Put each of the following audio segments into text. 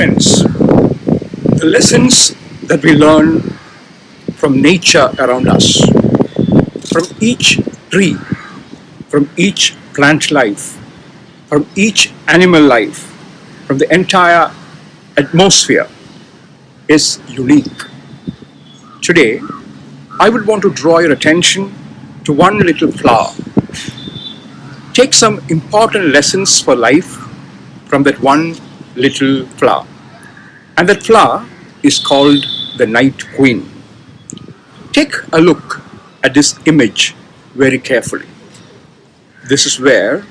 Friends, the lessons that we learn from nature around us, from each tree, from each plant life, from each animal life, from the entire atmosphere is unique. Today, I would want to draw your attention to one little flower. Take some important lessons for life from that one little flower. And that flower is called the Night Queen. Take a look at this image very carefully. This is where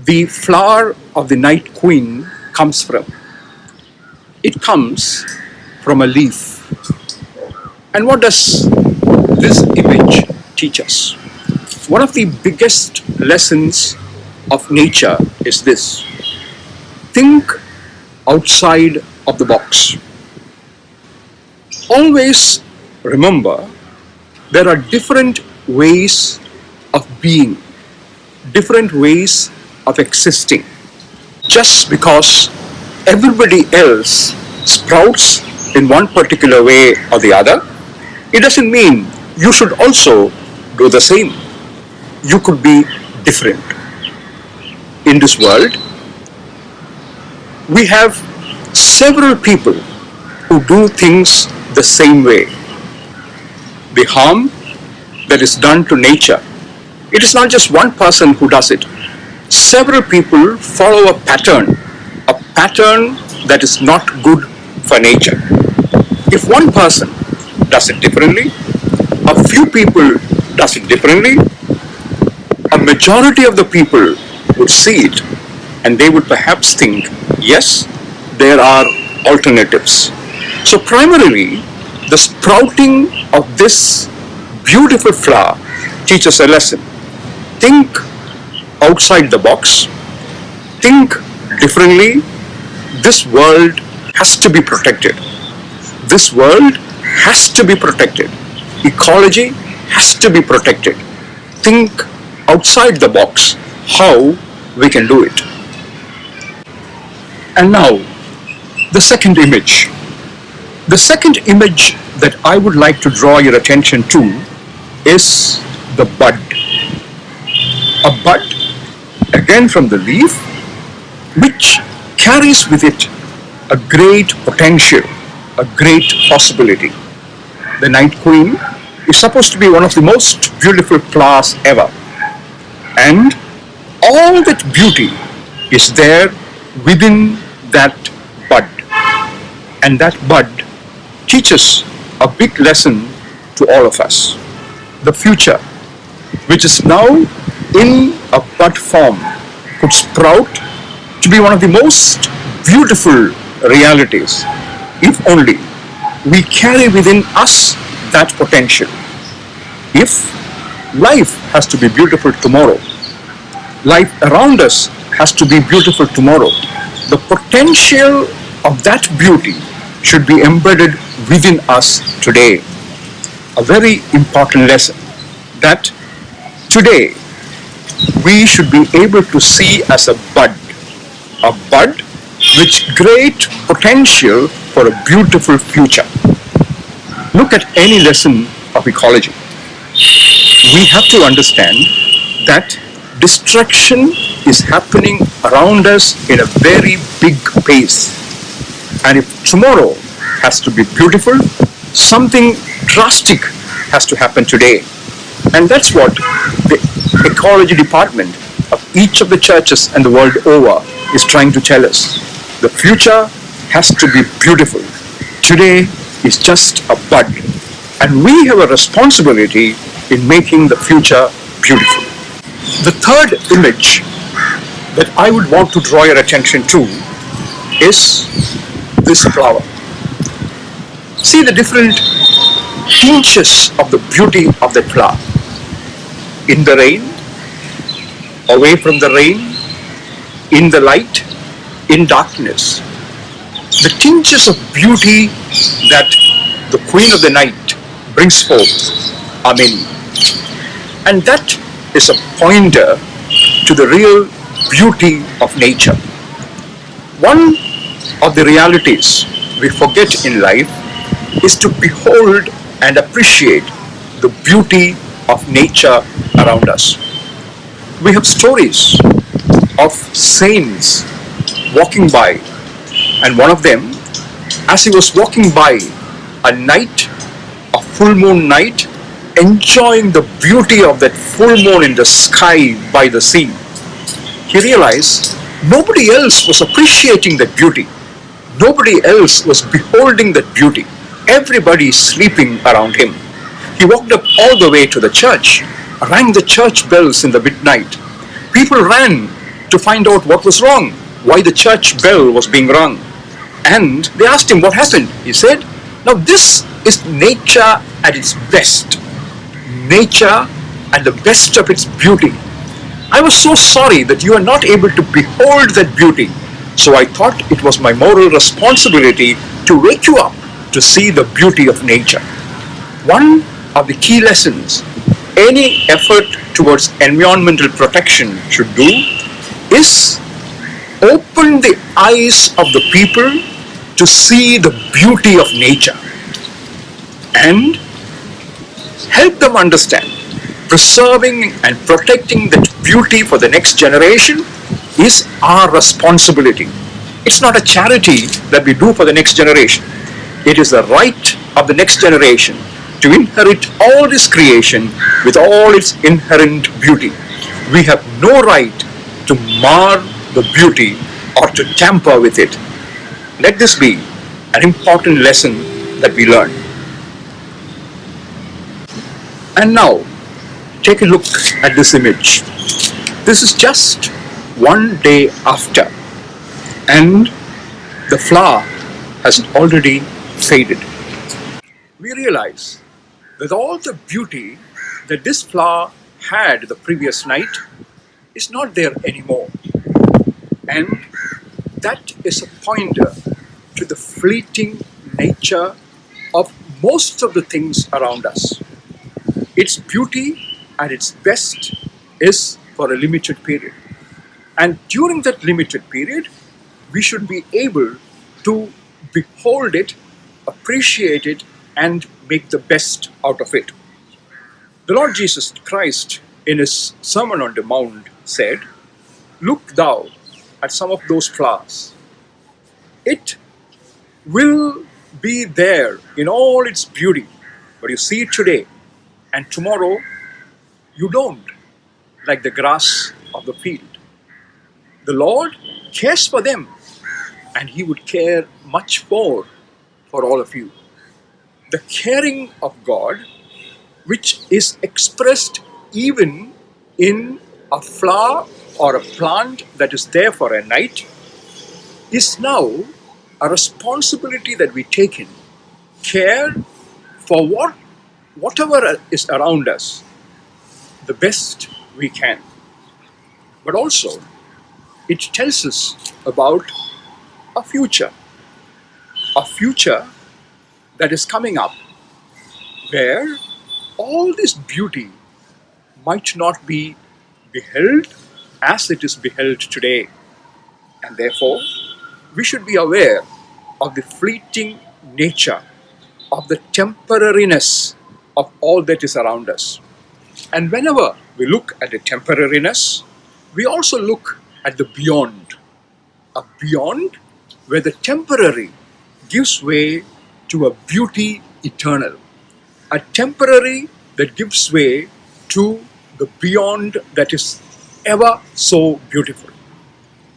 the flower of the Night Queen comes from. It comes from a leaf. And what does this image teach us? One of the biggest lessons of nature is this: think outside of the box. Always remember there are different ways of being, different ways of existing. Just because everybody else sprouts in one particular way or the other, it doesn't mean you should also do the same. You could be different. In this world, we have several people who do things the same way. The harm that is done to nature, it is not just one person who does it. Several people follow a pattern that is not good for nature. If one person does it differently, a few people does it differently, a majority of the people would see it and they would perhaps think, yes, there are alternatives. So primarily, the sprouting of this beautiful flower teaches a lesson. Think outside the box. Think differently. This world has to be protected. This world has to be protected. Ecology has to be protected. Think outside the box how we can do it. And now, the second image. The second image that I would like to draw your attention to is the bud. A bud, again from the leaf, which carries with it a great potential, a great possibility. The Night Queen is supposed to be one of the most beautiful flowers ever. And all that beauty is there within that bud. And that bud teaches a big lesson to all of us. The future, which is now in a bud form, could sprout to be one of the most beautiful realities if only we carry within us that potential. If life has to be beautiful tomorrow, life around us has to be beautiful tomorrow, the potential of that beauty should be embedded within us today. A very important lesson that today we should be able to see as a bud with great potential for a beautiful future. Look at any lesson of ecology. We have to understand that destruction is happening around us in a very big pace. And if tomorrow has to be beautiful, something drastic has to happen today. And that's what the ecology department of each of the churches and the world over is trying to tell us. The future has to be beautiful. Today is just a bud. And we have a responsibility in making the future beautiful. The third image that I would want to draw your attention to is this flower. See the different tinges of the beauty of that flower. In the rain, away from the rain, in the light, in darkness. The tinges of beauty that the Queen of the Night brings forth are many. And that is a pointer to the real beauty of nature. One of the realities we forget in life is to behold and appreciate the beauty of nature around us. We have stories of saints walking by, and one of them, as he was walking by a night, a full moon night, enjoying the beauty of that full moon in the sky by the sea, he realized nobody else was appreciating that beauty. Nobody else was beholding that beauty. Everybody sleeping around him. He walked up all the way to the church, rang the church bells in the midnight. People ran to find out what was wrong, why the church bell was being rung. And they asked him what happened. He said, now this is nature at its best. Nature at the best of its beauty. I was so sorry that you are not able to behold that beauty. So I thought it was my moral responsibility to wake you up to see the beauty of nature. One of the key lessons any effort towards environmental protection should do is open the eyes of the people to see the beauty of nature and help them understand preserving and protecting that beauty for the next generation is our responsibility. It's not a charity that we do for the next generation. It is the right of the next generation to inherit all this creation with all its inherent beauty. We have no right to mar the beauty or to tamper with it. Let this be an important lesson that we learn. And now, take a look at this image. This is just one day after, and the flower has already faded. We realize that all the beauty that this flower had the previous night is not there anymore. And that is a pointer to the fleeting nature of most of the things around us. Its beauty at its best is for a limited period. And during that limited period, we should be able to behold it, appreciate it, and make the best out of it. The Lord Jesus Christ, in his Sermon on the Mount, said, look thou at some of those flowers. It will be there in all its beauty, but you see it today, and tomorrow you don't, like the grass of the field. The Lord cares for them, and he would care much more for all of you. The caring of God, which is expressed even in a flower or a plant that is there for a night, is now a responsibility that we take in. Care for whatever is around us the best we can. But also, it tells us about a future that is coming up where all this beauty might not be beheld as it is beheld today. And therefore, we should be aware of the fleeting nature, of the temporariness of all that is around us. And whenever we look at the temporariness, we also look at the beyond. A beyond where the temporary gives way to a beauty eternal. A temporary that gives way to the beyond that is ever so beautiful.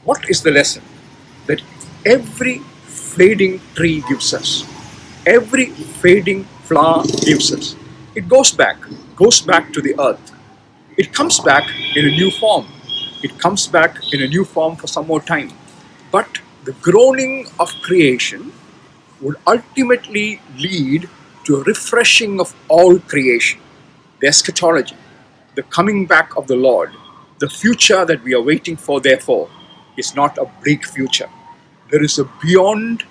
What is the lesson that every fading tree gives us? Every fading flower gives us. It goes back to the earth. It comes back in a new form. It comes back in a new form for some more time. But the groaning of creation would ultimately lead to a refreshing of all creation. The eschatology, the coming back of the Lord, the future that we are waiting for, therefore, is not a bleak future. There is a beyond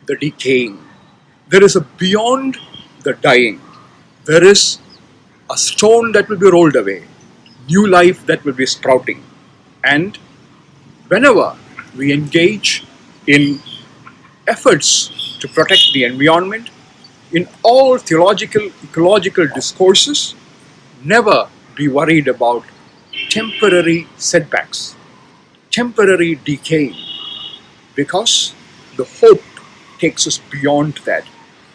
the decaying. There is a beyond the dying. There is a stone that will be rolled away, new life that will be sprouting. And whenever we engage in efforts to protect the environment, in all theological, ecological discourses, never be worried about temporary setbacks, temporary decay, because the hope takes us beyond that.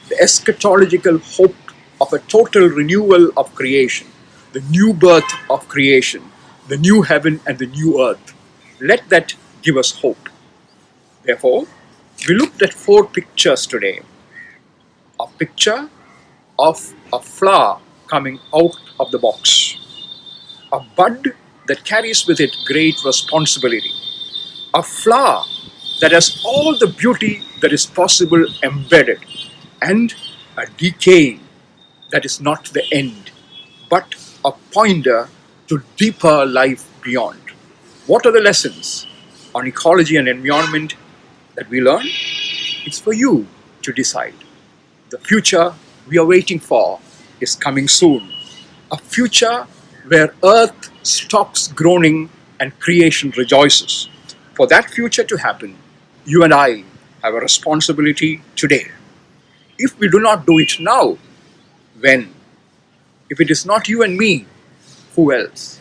The eschatological hope of a total renewal of creation, the new birth of creation, the new heaven and the new earth. Let that give us hope. Therefore, we looked at 4 pictures today. A picture of a flower coming out of the box, a bud that carries with it great responsibility, a flower that has all the beauty that is possible embedded, and a decay that is not the end, but a pointer to deeper life beyond. What are the lessons on ecology and environment that we learn? It's for you to decide. The future we are waiting for is coming soon. A future where earth stops groaning and creation rejoices. For that future to happen, you and I have a responsibility today. If we do not do it now, when? If it is not you and me, who else?